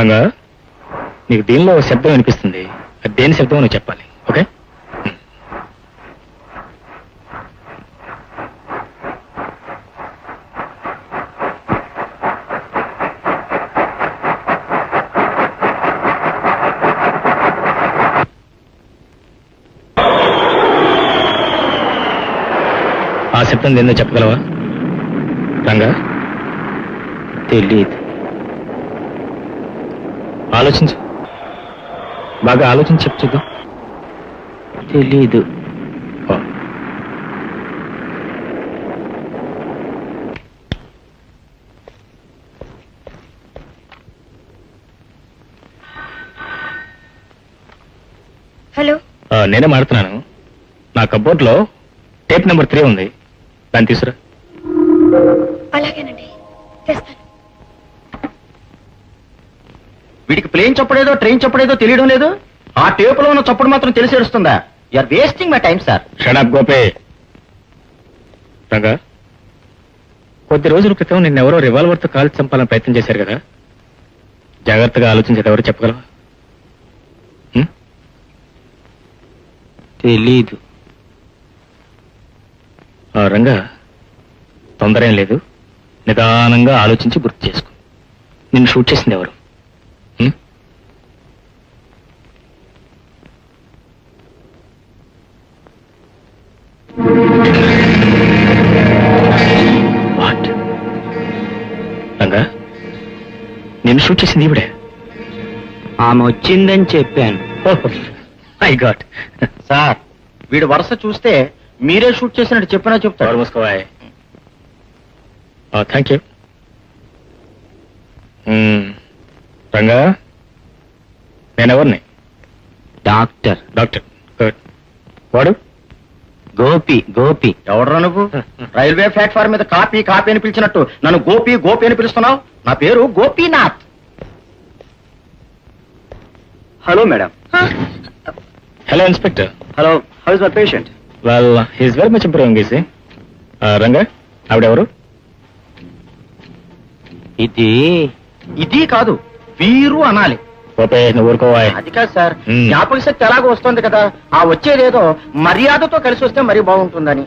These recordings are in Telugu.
రంగా, నీకు దీనిలో శబ్దం వినిపిస్తుంది. అది దేని శబ్దం నువ్వు చెప్పాలి. ఓకే? ఆ శబ్దం ఏందో చెప్పగలవా రంగా? తెలీదు. ఆలోచించు, బాగా ఆలోచించి చెప్పు చూద్దాం. తెలీదు. ఓ. హలో, నేనే మాడుతున్నాను. నా కబోర్డ్లో టేప్ నెంబర్ 3 ఉంది, దాన్ని తీసురా. అలాగేనండి, తెస్తాను. వీడికి ప్లేన్ చప్పుడేదో ట్రైన్ చప్పుడేదో తెలియడం లేదు. ఆ టేపులో ఉన్న చప్పుడు మాత్రం తెలిసి వస్తుందా? You're wasting my time sir. Shut up Gopi. Ranga, కొద్ది రోజుల క్రితం నిన్నెవరో రివాల్వర్తో కాల్చి చంపాలని ప్రయత్నం చేశారు కదా, జాగ్రత్తగా ఆలోచించేది ఎవరు చెప్పగలవా? తెలీదు. రంగా, తొందర ఏం లేదు, నిదానంగా ఆలోచించి గుర్తు చేసుకో. నిన్ను షూట్ చేసింది ఎవరు? వాట్? రంగా, నిన్ను షూట్ చేసింది ఈవిడే? ఆమె వచ్చిందని చెప్పాను. I got. సార్, వీడు వరుస చూస్తే మీరే షూట్ చేసినట్టు చెప్పినా చెప్తారు. మూసుకోవాయ్. Thank you. రంగా, నేనెవరిని? డాక్టర్. డాక్టర్. గుడ్. వాడు? గోపి. గోపి ఎవడరా నువ్వు? రైల్వే ప్లాట్ఫామ్ మీద కాపీ కాపీ అని పిలిచినట్టు నన్ను గోపి గోపి అని పిలుస్తున్నావు. నా పేరు Gopinath. Hello madam. Hello inspector. Hello, how is my patient? Well, he's very much improving ఈసీ. రంగా, ఆవిడెవరు? ఇది కాదు, వీరు అనాలి. ఓపే, నువ్వు ఊరుకోవాయ్. అది కాదు సార్, మ్మ్. జ్ఞాపక శక్తి ఎలాగో వస్తుంది కదా, ఆ వచ్చేదేదో మర్యాదతో కలిసి వస్తే మరీ బాగుంటుందని.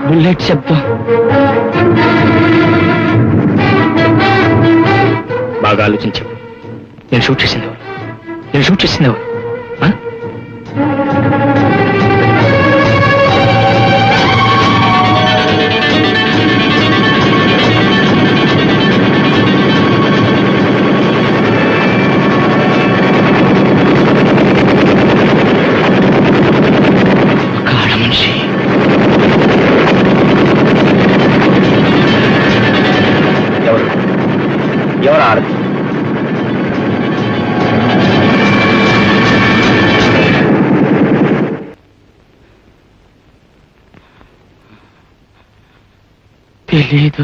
బుల్లెట్ శబ్దం. బాగా ఆలోచించావు. నేను షూట్ చేసింది ఎవరు? నేను షూట్ చేసింది ఎవరు? ఆ? ఒక ఆడ మనిషి. ఎవరు ఆడదు? తెలీదు.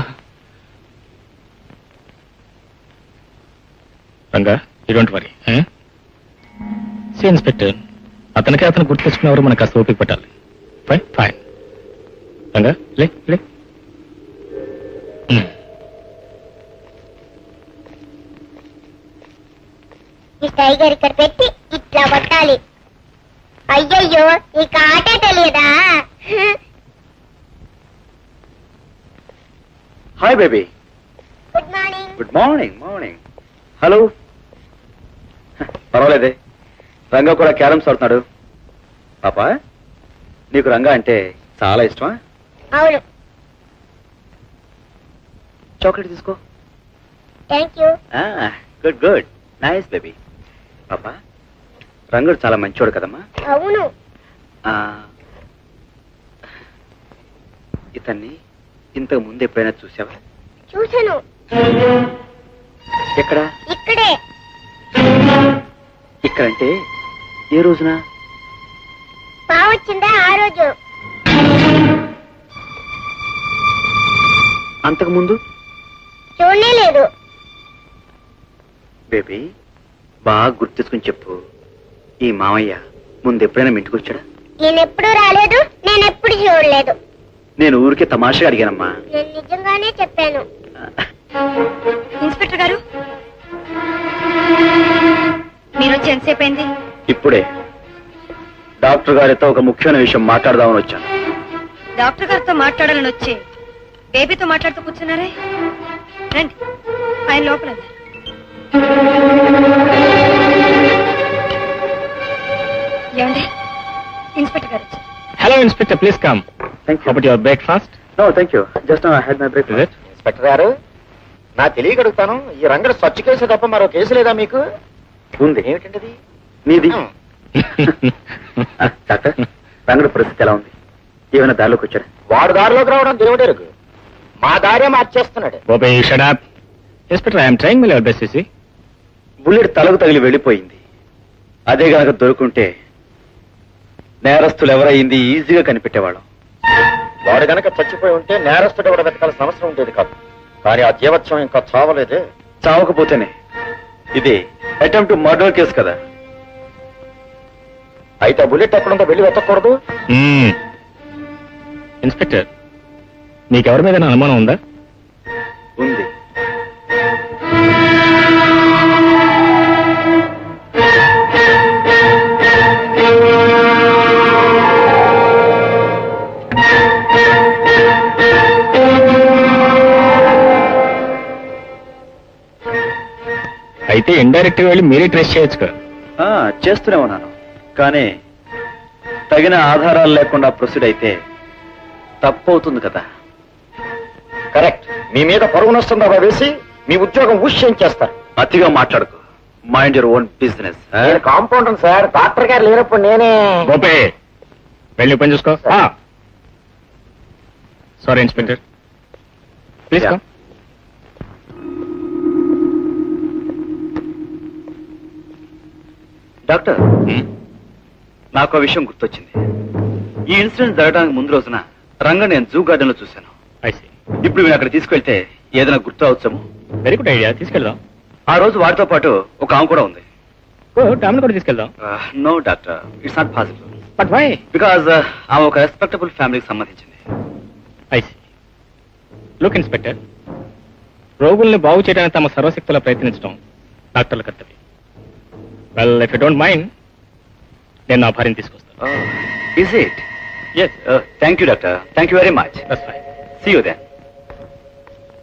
రంగా, ఇటువంటి మరి సి ఇన్స్పెక్టర్, అతను గుర్తు తెచ్చుకునేవారు మనకు కాస్త ఓపిక పట్టాలి. Fine fine. రంగా, లే లే. ఈ టైగర్ ఇక్కడ పెట్టి ఇట్లా పట్టాలి. అయ్యయ్యో, ఈ కాట తెలియదా? Hi baby. Good morning. Good morning. Morning. Hello. పర్వాలేదే, రంగా కూడా క్యారమ్స్ ఆడుతున్నాడు. పాపా, నీకు రంగా అంటే చాలా ఇష్టమా? అవును. చాక్లెట్ తీసుకో. Thank you. Good good. Nice baby. పాపా, రంగుడు చాలా మంచోడు కదమ్మా. అవును. ఇతన్ని ఇంతకు ముందు ఎప్పుడైనా చూసావా? చూసాను. ఎక్కడ? ఇక్కడే. ఇక్కడంటే ఏ రోజున? బావొచ్చిందా ఆ రోజు. అంతకు ముందు? చూడనే లేదు. బేబీ బాగా గుర్తుకుని చెప్పు, ఈ మామయ్య ముందు ఎప్పుడైనా మీ ఇంటికి వచ్చాడా? నేనెప్పుడు రాలేదు, నేనెప్పుడు చూడలేదు. నేను ఊరికే తమాషగా అడిగానమ్మా. నేను నిజంగానే చెప్పాను. ఇన్స్పెక్టర్ గారు, మీరు వచ్చి ఎంతసేపు అయింది? ఇప్పుడే డాక్టర్ గారితో ఒక ముఖ్యమైన విషయం మాట్లాడదామని వచ్చాను. డాక్టర్ గారితో మాట్లాడాలని వచ్చి బేబీతో మాట్లాడుతూ కూర్చున్నారే, రండి, ఆయన లోపల ఉన్నారు. ఏమండి, ఇన్స్పెక్టర్ గారు వచ్చారు. Hello inspector, please come. Thank you. About your breakfast? No thank you, just now I had my breakfast. Inspector గారు, నా తెలియక అడుగుతాను, ఈ రంగడు స్వచ్ఛ కేసు తప్ప మరో కేసు లేదా మీకు? ఉంది. ఏమిటండి నీది? డాక్టర్, రంగడు పరిస్థితి ఎలా ఉంది? ఏమైనా దారిలోకి వచ్చాడు? వాడు దారిలోకి రావడం దేవుడెరుగు, మా దారే మార్చేస్తున్నాడు. ఓపే shut up. Inspector, I'm trying my best to see. Bullet తలకు తగిలి వెళ్ళిపోయింది. అదే గనక దొరుకుంటే నేరస్తులు ఎవరయ్యింది ఈజీగా కనిపెట్టేవాళ్ళం. వాడు గనక చచ్చిపోయి ఉంటే నేరస్తుడు ఎవడ వెతకాల్సిన అవసరం ఉండేది కాదు. కానీ ఆ జీవత్యం ఇంకా చావలేదే. చావకపోతేనే ఇది అటెంప్ట్ మర్డర్ కేసు కదా. అయితే బుల్లెట్ ఎక్కడుందో వెళ్ళి వెతకూడదు. ఇన్స్పెక్టర్, మీకెవరి మీద అనుమానం ఉందా? ఉంది. అయితే ఇండైరెక్ట్ గా వెళ్ళి మీరే ట్రేస్ చేయొచ్చు కదా. చేస్తూనే ఉన్నాను, కానీ తగిన ఆధారాలు లేకుండా ప్రొసీడ్ అయితే తప్పు అవుతుంది కదా. కరెక్ట్. మీ మీద పరువు నష్టం దాబా వేసి మీ ఉద్యోగం ఊష్యం చేస్తారు. అతిగా మాట్లాడుకో. Mind your own business. Compounder sir, doctor గారు లేనప్పుడు నేనే. ఓపే, వెళ్ళి పని చూసుకో. Sorry inspector, please Yeah. Come. Doctor, నాకు ఆ విషయం గుర్తొచ్చింది. ఈ ఇన్సిడెంట్ జరగడానికి ముందు రోజున రంగ నేను జూ గార్డెన్ లో చూశాను. I see. ఇప్పుడు మీరు అక్కడ తీసుకెళ్తే ఏదైనా గుర్తు అవచ్చేమో. వెరీ గుడ్ ఐడియా, తీసుకెళ్దాం. ఆ రోజు వాడితో పాటు ఒక ఆమె కూడా ఉంది. ఆమెను కూడా తీసుకెళ్దాం. No doctor, it's not possible. But why? Because ఆమె ఒక రెస్పెక్టబుల్ ఫ్యామిలీకి సంబంధించింది. I see. లుక్ ఇన్స్పెక్టర్, రోగుల్ని బాగు చేయడానికి తమ సర్వశక్తులా ప్రయత్నించడం డాక్టర్ల కర్తవ్యం. Well, if you don't mind, నేను నా భార్యను తీసుకొస్తాను. Is it? Yes, thank you doctor, thank you very much. that's fine. See you then.